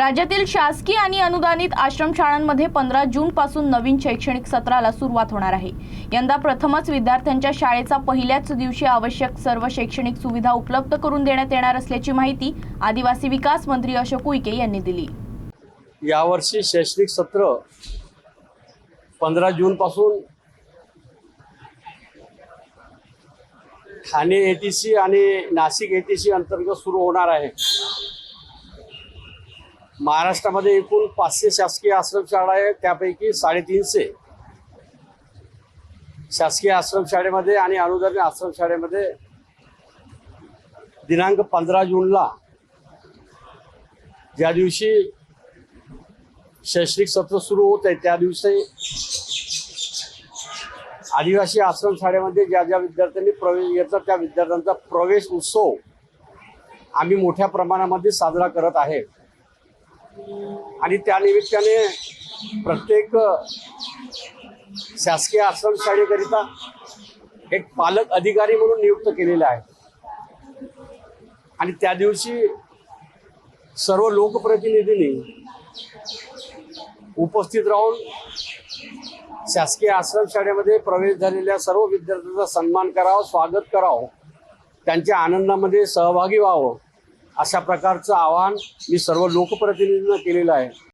राज्यातील शासकीय आणि अनुदानित आश्रमशाळांमध्ये 15 जून पासून नवीन शैक्षणिक सत्राला सुरुवात होणार आहे। यंदा प्रथमच विद्यार्थ्यांच्या शाळेचा पहिल्याच दिवशी आवश्यक सर्व शैक्षणिक सुविधा उपलब्ध करून देण्यात येणार असल्याची माहिती आदिवासी विकास मंत्री अशोक उईके यांनी दिली। यावर्षी शैक्षणिक सत्र 15 जून पासून ठाणे एटीसी आणि नाशिक एटीसी अंतर्गत सुरू होणार आहे। महाराष्ट्रामध्ये एकूण 500 शासकीय आश्रमशाळा आहेत, त्यापैकी 350 शासकीय आश्रमशाळेमध्ये आणि अनुदानित आश्रमशाळेमध्ये दिनांक 15 जूनला ज्या दिवशी शैक्षणिक सत्र सुरू होत आहे त्या दिवशी आदिवासी आश्रमशाळेमध्ये ज्या ज्या विद्यार्थ्यांनी प्रवेश घेतला त्या विद्यार्थ्यांचा प्रवेश उत्सव आम्ही मोठ्या प्रमाणामध्ये साजरा करत आहे। आणि त्या निमित्ताने प्रत्येक शासकीय आश्रमशाळेकरिता एक पालक अधिकारी म्हणून नियुक्त केलेला आहे। आणि त्या दिवशी सर्व लोकप्रतिनिधींनी उपस्थित राहून शासकीय आश्रमशाळेमध्ये प्रवेश झालेल्या सर्व विद्यार्थ्यांचा सन्मान करावा, स्वागत करावं, त्यांच्या आनंदामध्ये सहभागी व्हावं अशा प्रकारचं आवाहन मी सर्व लोकप्रतिनिधींना केलेलं आहे।